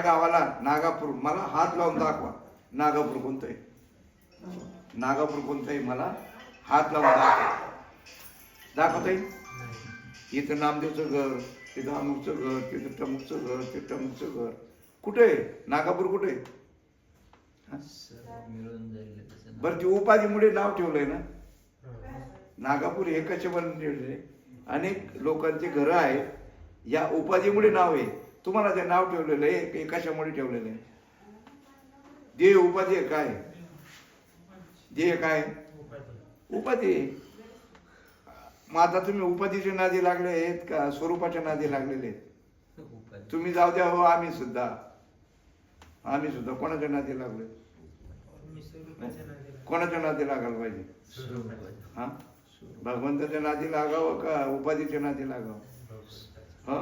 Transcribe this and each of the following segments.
गावाला नागापूर, मला हात लावून दाखवा नागापूर कोणतं आहे, नागापूर कोणतं आहे, मला हात लावून दाखवता येईल? इथं नामदेवचं घर, तिथं अमुकचं घर, तिथं टमुकचं घर, तिथं टमुकचं घर, कुठे आहे नागापूर, कुठे आहे? बरं, ती उपाधीमुळे नाव ठेवलंय ना नागापूर, हे कशावर ठेवले? अनेक लोकांचे घरं आहेत, या उपाधीमुळे नाव आहे. तुम्हाला ते नाव ठेवलेलं आहे कशामुळे ठेवलेलं आहे? देह उपाधी आहे काय? देह काय? उपाधी. मग आता तुम्ही उपाधीच्या नादी लागले आहेत का स्वरूपाच्या नादी लागलेले आहेत? तुम्ही जाऊ द्या हो, आम्ही सुद्धा कोणाच्या नादी लागले? कोणाच्या नादी लागायला पाहिजे? हा, भगवंताच्या नादी लागावं का उपाधीच्या नादी लागावं? हा,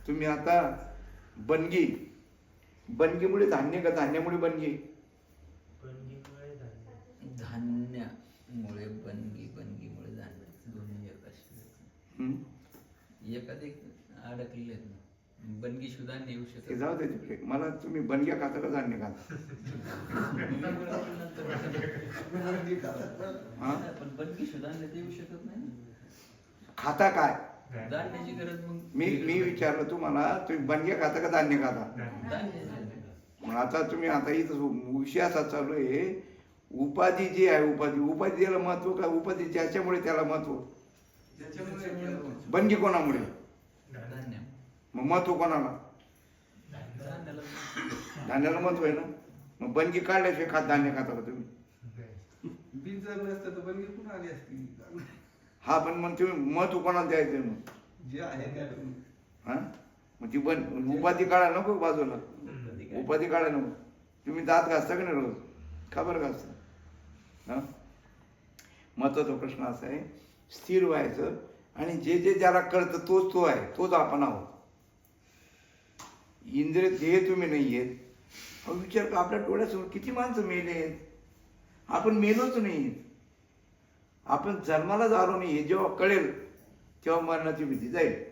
तुम्ही आता बनगीमुळे धान्य का धान्यामुळे बनगी? धान्यामुळे बनगी, बनगीमुळे धान्य, दोन्ही एखादे अडकलेले आहेत ना. बनगी सुद्धा येऊ शकत. जाऊ दे तिकडे, मला तुम्ही बनग्या खाता का धान्य खाता? पण बनगी सुद्धा येऊ शकत नाही. खाता काय? धान्याची गरज. मग मी विचारलं तुम्हाला, तुम्ही बनग्या खाता का धान्य खाता? मग आता तुम्ही आता इथं विषय असा चालू आहे, उपाधी जी आहे, उपाधी द्यायला महत्व का उपाधी ज्याच्यामुळे त्याला महत्व? बनगी कोणामुळे? मग महत्व कोणाला? धान्याला महत्व आहे ना. मग बनगी काढल्याशिवाय धान्य खाता का तुम्ही? हा, पण मग तुम्ही महत्व कोणाला द्यायचं? मग जे आहे हा, मग ती उपाधी काढा नको बाजूला, उपाधी काढा नको. तुम्ही दात घासता का नाही रोज? का बरं घासता? हा, महत्वाचा प्रश्न असा आहे, स्थिर व्हायचं आणि जे जे ज्याला कळतं तोच तो आहे, तोच आपण आहोत. इंद्रिय देह तुम्ही नाही आहेत. विचार का, आपल्या डोळ्यासमोर किती माणसं मेले आहेत, आपण मेलोच नाही. आपण जन्मालाच आलो नाही, हे जेव्हा कळेल तेव्हा मरणाची भीती जाईल.